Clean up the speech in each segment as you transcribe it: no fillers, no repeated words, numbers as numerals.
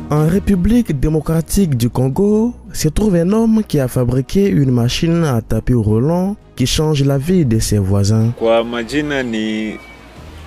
En République démocratique du Congo se trouve un homme qui a fabriqué une machine à tapis roulant qui change la vie de ses voisins. Kwa majina ni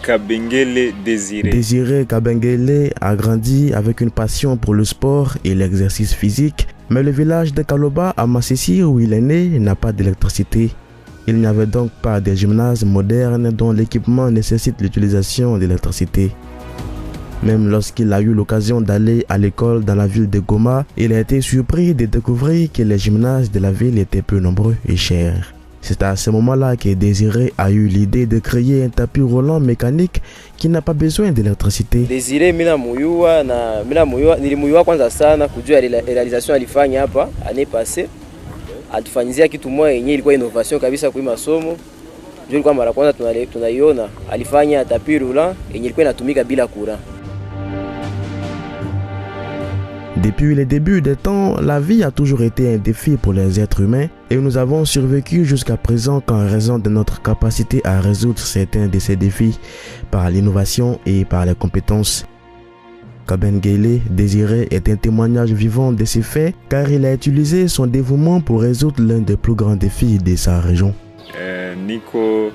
Kabengele Désiré. Désiré Kabengele a grandi avec une passion pour le sport et l'exercice physique, mais le village de Kaloba à Massissi où il est né n'a pas d'électricité. Il n'y avait donc pas de gymnase moderne dont l'équipement nécessite l'utilisation d'électricité. Même lorsqu'il a eu l'occasion d'aller à l'école dans la ville de Goma, il a été surpris de découvrir que les gymnases de la ville étaient peu nombreux et chers. C'est à ce moment-là que Désiré a eu l'idée de créer un tapis roulant mécanique qui n'a pas besoin d'électricité. Désiré nilimuyua kwanza sana kujua realisation alifanya hapa année passée. Atufanyizia kitu moja yenyewe ilikuwa innovation kabisa kwa masomo. Ndio ilikuwa mara kwanza tunaiona alifanya tapis roulant yenyewe ilikuwa inatumika bila courant. Depuis le début des temps, la vie a toujours été un défi pour les êtres humains et nous avons survécu jusqu'à présent qu'en raison de notre capacité à résoudre certains de ces défis par l'innovation et par les compétences. Kabengele Désiré est un témoignage vivant de ces faits car il a utilisé son dévouement pour résoudre l'un des plus grands défis de sa région. Niko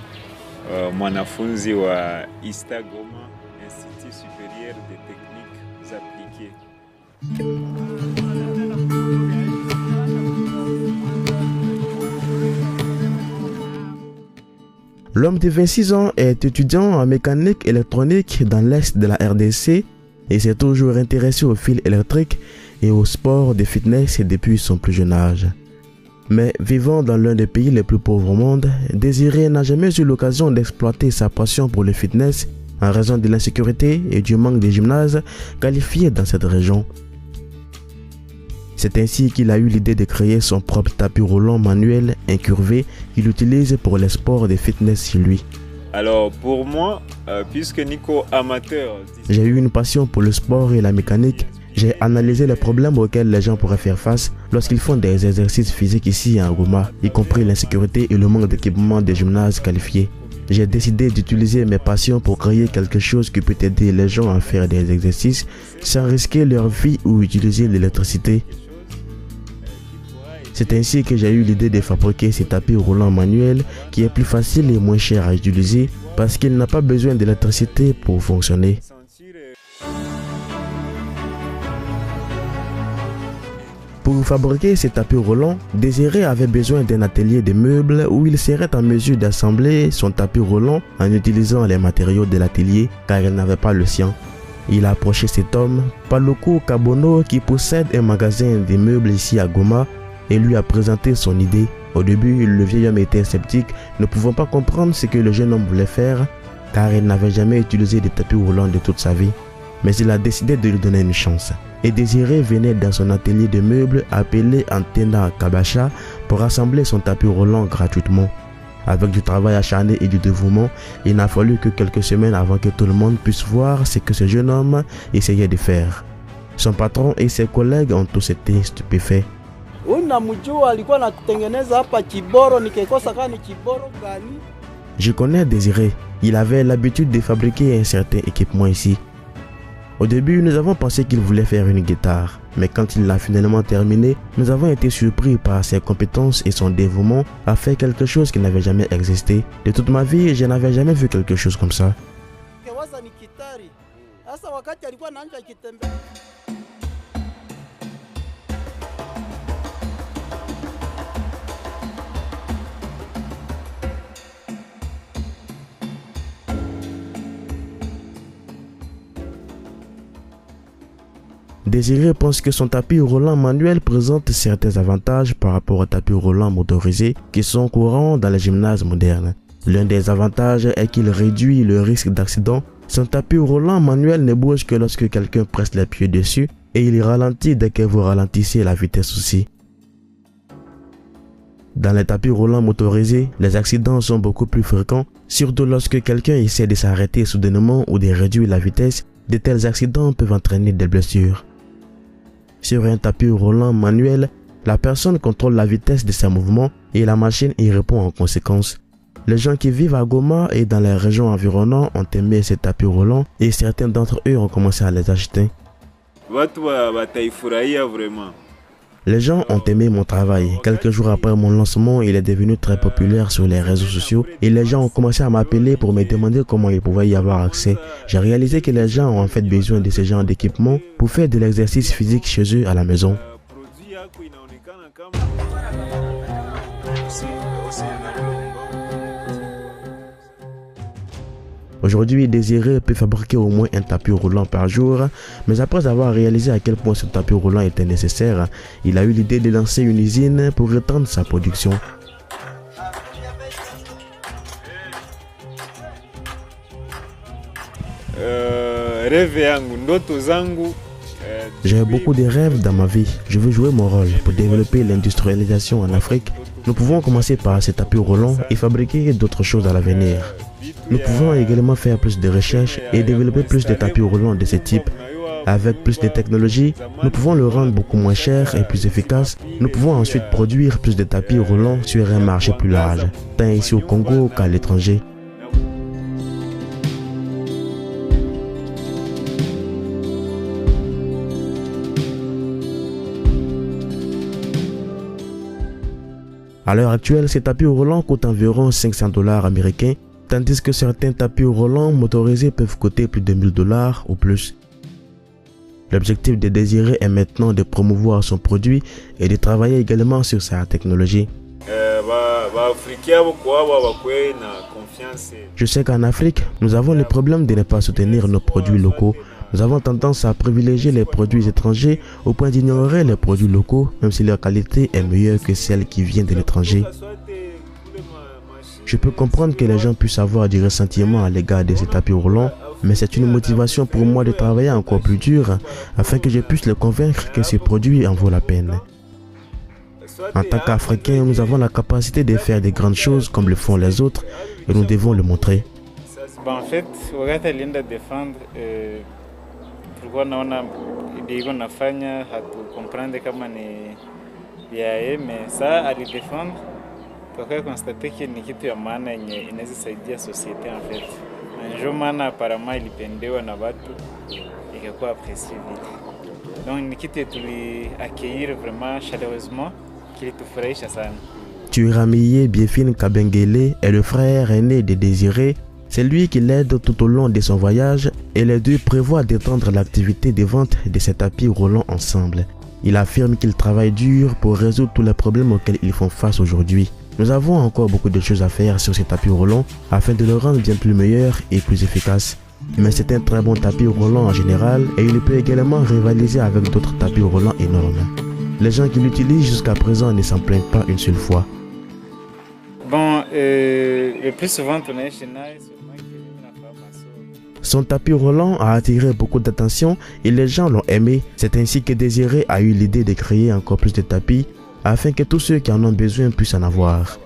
mwanafunzi wa ISTA Goma, Institut supérieur des techniques appliquées. L'homme de 26 ans est étudiant en mécanique électronique dans l'est de la RDC et s'est toujours intéressé aux fils électriques et au sport de fitness depuis son plus jeune âge. Mais vivant dans l'un des pays les plus pauvres au monde, Désiré n'a jamais eu l'occasion d'exploiter sa passion pour le fitness en raison de l'insécurité et du manque de gymnases qualifiés dans cette région. C'est ainsi qu'il a eu l'idée de créer son propre tapis roulant manuel incurvé qu'il utilise pour les sports de fitness chez lui. Alors pour moi, puisque Nico amateur, j'ai eu une passion pour le sport et la mécanique. J'ai analysé les problèmes auxquels les gens pourraient faire face lorsqu'ils font des exercices physiques ici à Goma, y compris l'insécurité et le manque d'équipement des gymnases qualifiés. J'ai décidé d'utiliser mes passions pour créer quelque chose qui peut aider les gens à faire des exercices sans risquer leur vie ou utiliser l'électricité. C'est ainsi que j'ai eu l'idée de fabriquer ce tapis roulant manuel qui est plus facile et moins cher à utiliser parce qu'il n'a pas besoin d'électricité pour fonctionner. Pour fabriquer ce tapis roulant, Désiré avait besoin d'un atelier de meubles où il serait en mesure d'assembler son tapis roulant en utilisant les matériaux de l'atelier car il n'avait pas le sien. Il a approché cet homme, Paluku Kabono, qui possède un magasin de meubles ici à Goma, et lui a présenté son idée. Au début, le vieil homme était sceptique, ne pouvant pas comprendre ce que le jeune homme voulait faire, car il n'avait jamais utilisé de tapis roulant de toute sa vie. Mais il a décidé de lui donner une chance. Et Désiré venait dans son atelier de meubles appelé Antena Kabacha pour assembler son tapis roulant gratuitement. Avec du travail acharné et du dévouement, il n'a fallu que quelques semaines avant que tout le monde puisse voir ce que ce jeune homme essayait de faire. Son patron et ses collègues ont tous été stupéfaits. Je connais Désiré. Il avait l'habitude de fabriquer un certain équipement ici. Au début, nous avons pensé qu'il voulait faire une guitare, mais quand il l'a finalement terminé, nous avons été surpris par ses compétences et son dévouement à faire quelque chose qui n'avait jamais existé. De toute ma vie, je n'avais jamais vu quelque chose comme ça. Désiré pense que son tapis roulant manuel présente certains avantages par rapport au tapis roulant motorisé qui sont courants dans les gymnases modernes. L'un des avantages est qu'il réduit le risque d'accident. Son tapis roulant manuel ne bouge que lorsque quelqu'un presse les pieds dessus et il ralentit dès que vous ralentissez la vitesse aussi. Dans les tapis roulants motorisés, les accidents sont beaucoup plus fréquents, surtout lorsque quelqu'un essaie de s'arrêter soudainement ou de réduire la vitesse. De tels accidents peuvent entraîner des blessures. Sur un tapis roulant manuel, la personne contrôle la vitesse de ses mouvements et la machine y répond en conséquence. Les gens qui vivent à Goma et dans les régions environnantes ont aimé ces tapis roulants et certains d'entre eux ont commencé à les acheter. watu wataifurahia vraiment. Les gens ont aimé mon travail. Quelques jours après mon lancement, il est devenu très populaire sur les réseaux sociaux et les gens ont commencé à m'appeler pour me demander comment il pouvait y avoir accès. J'ai réalisé que les gens ont en fait besoin de ce genre d'équipement pour faire de l'exercice physique chez eux à la maison. Aujourd'hui, Désiré peut fabriquer au moins un tapis roulant par jour, mais après avoir réalisé à quel point ce tapis roulant était nécessaire, il a eu l'idée de lancer une usine pour étendre sa production. J'ai beaucoup de rêves dans ma vie. Je veux jouer mon rôle pour développer l'industrialisation en Afrique. Nous pouvons commencer par ces tapis roulants et fabriquer d'autres choses à l'avenir. Nous pouvons également faire plus de recherches et développer plus de tapis roulants de ce type. Avec plus de technologies, nous pouvons le rendre beaucoup moins cher et plus efficace. Nous pouvons ensuite produire plus de tapis roulants sur un marché plus large, tant ici au Congo qu'à l'étranger. À l'heure actuelle, ces tapis roulants coûtent environ 500 $ américains, tandis que certains tapis roulants motorisés peuvent coûter plus de 1000 $ ou plus. L'objectif de Désiré est maintenant de promouvoir son produit et de travailler également sur sa technologie. Je sais qu'en Afrique, nous avons le problème de ne pas soutenir nos produits locaux. Nous avons tendance à privilégier les produits étrangers au point d'ignorer les produits locaux, même si leur qualité est meilleure que celle qui vient de l'étranger. Je peux comprendre que les gens puissent avoir du ressentiment à l'égard de ces tapis roulants, mais c'est une motivation pour moi de travailler encore plus dur afin que je puisse les convaincre que ce produit en vaut la peine. En tant qu'Africains, nous avons la capacité de faire de grandes choses comme le font les autres et nous devons le montrer. En fait, wakati alienda défendre tulikuwa naona ndio nafanya hatukomprendre kama ni yeye, mais ça alidefendre tukawa constate que ni kitu ya maana yenye inaweza saidia societe en fait. Ndio maana apparemment ilipendewa na watu ikakuwa apprécié vite. Donc ni kitu tuli accueillir vraiment chaleureusement kilitufurahisha sana. Tuiramiye Biefine Kabengele est le frère aîné de Désiré. C'est lui qui l'aide tout au long de son voyage et les deux prévoient d'étendre l'activité de vente de ces tapis roulants ensemble. Il affirme qu'il travaille dur pour résoudre tous les problèmes auxquels ils font face aujourd'hui. Nous avons encore beaucoup de choses à faire sur ces tapis roulants afin de le rendre bien plus meilleur et plus efficace. Mais c'est un très bon tapis roulant en général et il peut également rivaliser avec d'autres tapis roulants énormes. Les gens qui l'utilisent jusqu'à présent ne s'en plaignent pas une seule fois. Bon, le plus souvent, on est chez nous. Son tapis roulant a attiré beaucoup d'attention et les gens l'ont aimé. C'est ainsi que Désiré a eu l'idée de créer encore plus de tapis afin que tous ceux qui en ont besoin puissent en avoir.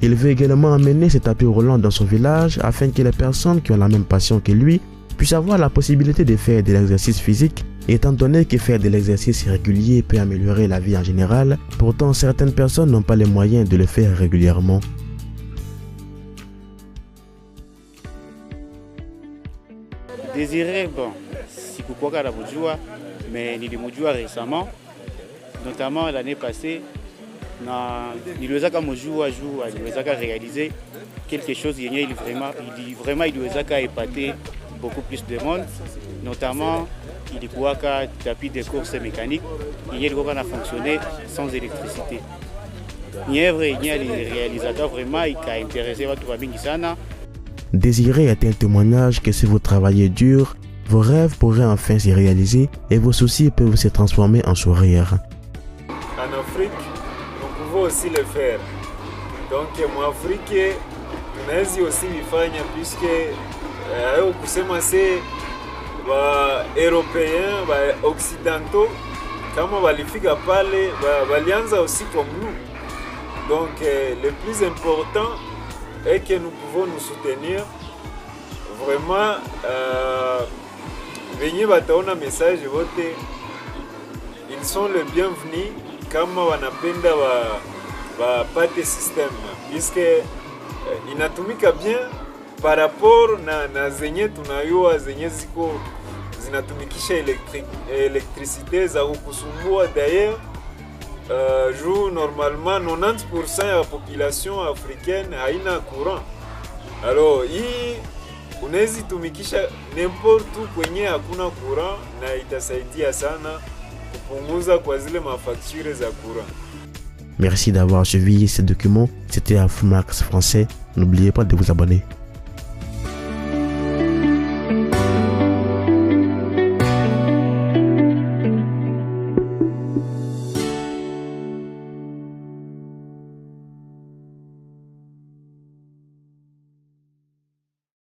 Il veut également amener ses tapis roulants dans son village afin que les personnes qui ont la même passion que lui puissent avoir la possibilité de faire de l'exercice physique, étant donné que faire de l'exercice régulier peut améliorer la vie en général. Pourtant, certaines personnes n'ont pas les moyens de le faire régulièrement. Désiré, bon, sikukuwaka na mujua, mais nilimujua récemment, notamment l'année passée. Niliwezaka mujua juu aliwezaka réaliser quelque chose yenye vraiment iliwezaka épater beaucoup plus de monde, notamment ilikuwaka tapis de course mécanique yenye ilikuwa na fonctionner sans électricité. Ni œuvre yenye alirealizaka vraiment ikaintéressé watu wengi sana. Désiré est un témoignage que si vous travaillez dur, vos rêves pourraient enfin se réaliser et vos soucis peuvent se transformer en sourires. En Afrique, nous pouvons aussi le faire. Donc, en Afrique, tunaweza aussi vifanya puisque hayo kusema se wa européens, wa occidentaux kama walifika pale walianza aussi comme nous. Donc, le plus important est que nous pouvons nous soutenir vraiment venye bataona message wote ils sont les bienvenus kama wanapenda wapate system puisque inatumika bien par rapport na zenye tunayua zenye ziko zinatumikisha électricité za kusumbua. D'ailleurs jour normalement 90% ya population africaine haina courant. Alors hii unaweza tumikisha n'importe où kwenye hakuna courant na itasaidia sana kupunguza kwa zile mafacture za courant. Merci d'avoir suivi ce document. C'était Afromax Français. N'oubliez pas de vous abonner.